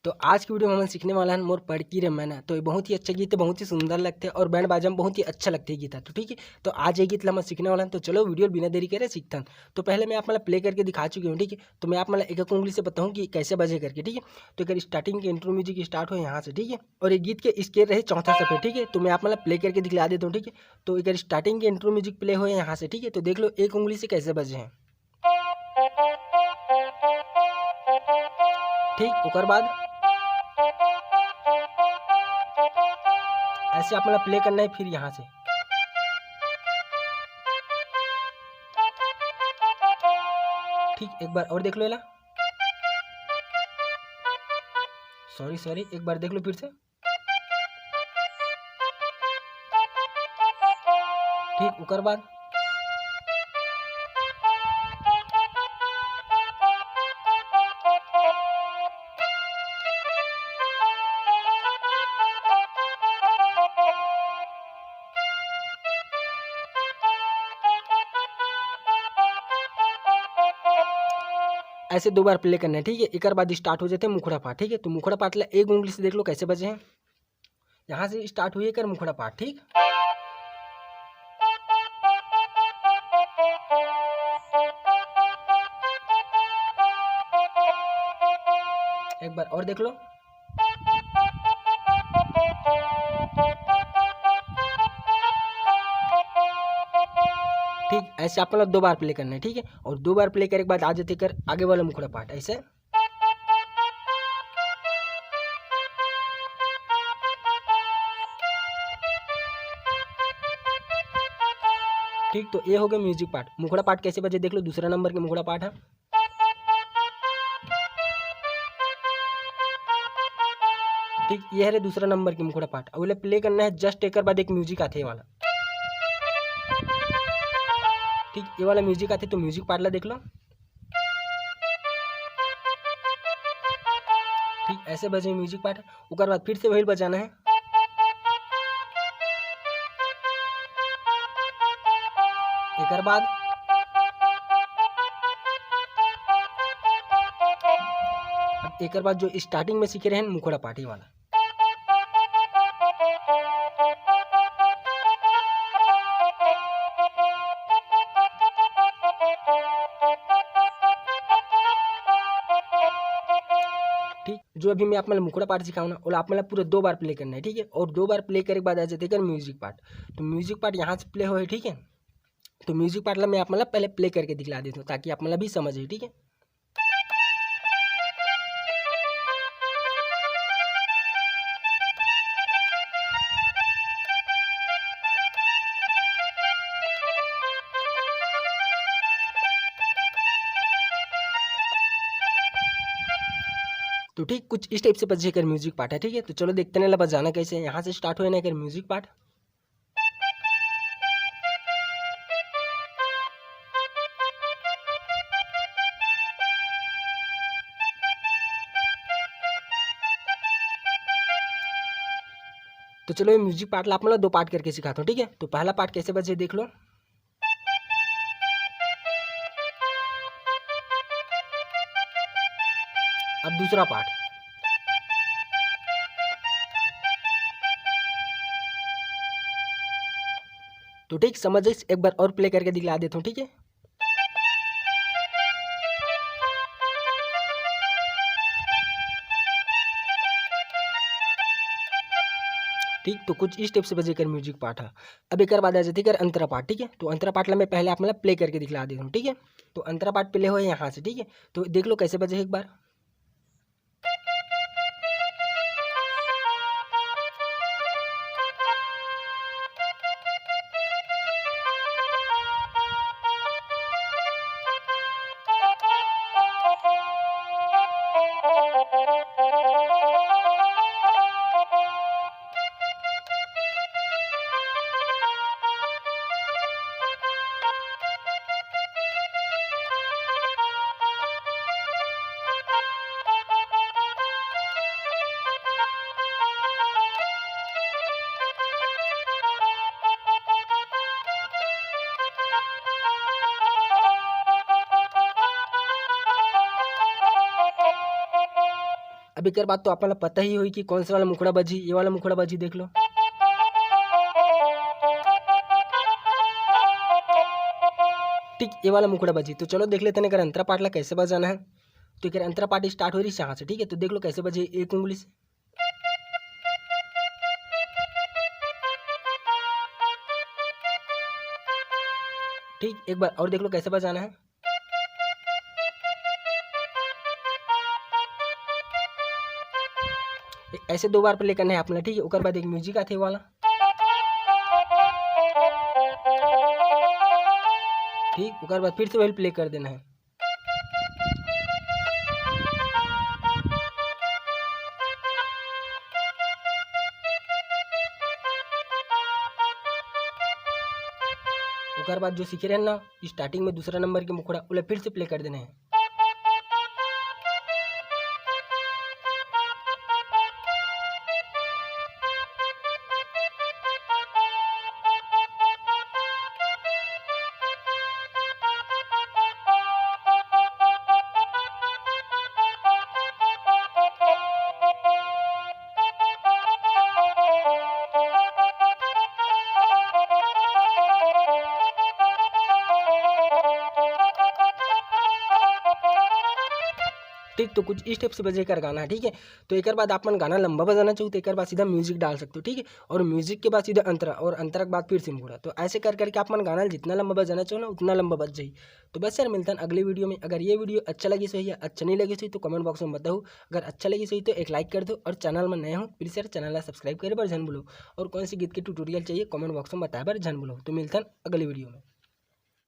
तो आज की वीडियो में हम सीखने वाला है मोर पड़की रे मैना। तो ये बहुत ही अच्छा गीत है, बहुत ही सुंदर लगते हैं और बैंड बाजा में बहुत ही अच्छा लगते हैं गीत है। तो ठीक है, तो आज ये गीत हम सीखने वाला है। तो चलो वीडियो बिना देरी करे सीखता हूँ। तो पहले मैं आप मतलब प्ले करके दिखा चुकी हूँ, ठीक है। तो मैं आप मतलब एक एक उंगली से बताऊँ कि कैसे बजे करके, ठीक है। तो अगर स्टार्टिंग के इंट्रो म्यूजिक स्टार्ट हो यहाँ से, ठीक है। और ये गीत के स्केल रहे चौथा सफेद, ठीक है। तो मैं आप मतलब प्ले करके दिखला देता हूँ, ठीक है। तो अगर स्टार्टिंग के इंट्रो म्यूजिक प्ले हो यहाँ से, ठीक है। तो देख लो एक उंगली से कैसे बजे हैं, ठीक। उसके बाद ऐसे आप मतलब प्ले करना है फिर यहाँ से, ठीक। एक बार और देख लो, सॉरी एक बार देख लो फिर से, ठीक। उसके बाद ऐसे दो बार प्ले करना है, ठीक है। एक बाद स्टार्ट हो जाते हैं मुखड़ा पाठ, ठीक है। तो मुखड़ा पाठ ला एक उंगली से देख लो कैसे बजे हैं, यहाँ से स्टार्ट हुई कर मुखड़ा पाठ, ठीक। एक बार और देख लो, ठीक। ऐसे आप लोग दो बार प्ले करना है, ठीक है। और दो बार प्ले करने के बाद आ जाते कर आगे वाला मुखड़ा पाठ ऐसे, ठीक। तो ये हो गया म्यूजिक पार्ट। मुखड़ा पाठ कैसे बजे देख लो, दूसरा नंबर के मुखड़ा पाठ है, ठीक। ये है दूसरा नंबर की मुखड़ा पाठ। अगले प्ले करना है जस्ट एक बाद एक म्यूजिक आते है वाला, ठीक। ये वाला म्यूजिक आते तो म्यूजिक पार्ट ला देख लो, ठीक। ऐसे बजे म्यूजिक पार्ट। उसके बाद फिर से वही बजाना है, एक बाद अब एक बाद जो स्टार्टिंग में सीखे रहे हैं मुखड़ा पाठी वाला, ठीक। जो अभी मैं आप मतलब मुखड़ा पार्ट सिखाऊँ ना, वो आप मतलब पूरे दो बार प्ले करना है, ठीक है। और दो बार प्ले करने के बाद आ जाते हैं म्यूजिक पार्ट। तो म्यूजिक पार्ट यहाँ से प्ले हो, ठीक है। तो म्यूजिक पार्ट ला मैं आप मतलब पहले प्ले करके दिखला देता हूँ ताकि आप मतलब भी समझे, ठीक है। तो ठीक कुछ इस टाइप से बजे कर म्यूजिक पार्ट है, ठीक है। तो चलो देखते हैं बजाना कैसे है। यहाँ से स्टार्ट हो ना कर म्यूजिक पार्ट, तो चलो ये म्यूजिक पार्ट ला आप मतलब दो पार्ट करके सिखाता हूँ, ठीक है। तो पहला पार्ट कैसे बजे देख लो, अब दूसरा पार्ट, तो ठीक समझ जाइए, एक बार और प्ले करके दिखला देता हूँ, ठीक है। ठीक, तो कुछ इस टाइप से बजेकर म्यूजिक पार्ट है। अब एक बाद आ जाती है अंतरा पार्ट, ठीक है। तो अंतरा पार्ट ला मैं पहले आप मतलब प्ले करके दिखला देता हूँ, ठीक है। तो अंतरा पार्ट प्ले हो यहाँ से, ठीक है। तो देख लो कैसे बजे एक बार। अब एक बात तो आपको पता ही हुई कि कौन सा वाला मुखड़ा बजी, ये वाला मुखड़ा बजी, देख लो। ठीक, ये वाला मुखड़ा बजी। तो चलो देख लेते हैं अगर अंतरा पार्ट ला कैसे बजाना है। तो एक अंतरा पार्ट स्टार्ट हो रही है यहाँ से, ठीक है। तो देख लो कैसे बजे एक उंगली से। ठीक, एक बार और देख लो कैसे बजाना है। ऐसे 2 बार प्ले करना है आपने, ठीक है। उसके बाद एक म्यूजिक आते वाला, ठीक। उसके बाद फिर से वही प्ले कर देना है। उसके बाद जो सीखे रहे ना स्टार्टिंग में दूसरा नंबर के मुखड़ा, उन्हें फिर से प्ले कर देना है। ठीक, तो कुछ इस टाइप से बजेकर गाना है, ठीक है। तो एक बाद आप मन गाना लंबा बजाना चाहिए तो एक बाद सीधा म्यूजिक डाल सकते हो, ठीक है। और म्यूजिक के बाद सीधा अंतरा, और अंतरा के बाद फिर से मुखड़ा। तो ऐसे कर करके आप मन गाना जितना लंबा बजाना चाहो ना उतना लंबा बज जाए। तो बस यार मिलता है अगली वीडियो में। अगर ये वीडियो अच्छा लगी सही या अच्छा नहीं लगी सही तो कमेंट बॉक्स में बताओ। अगर अच्छा लगी सही तो एक लाइक कर दो, और चैनल में नए हो प्लीज यार चैनल सब्सक्राइब करे पर जन बोलो। और कौन सी गीत के ट्यूटोरियल चाहिए कमेंट बॉक्स में बताया पर जन बोलो। तो मिलता है अगली वीडियो में।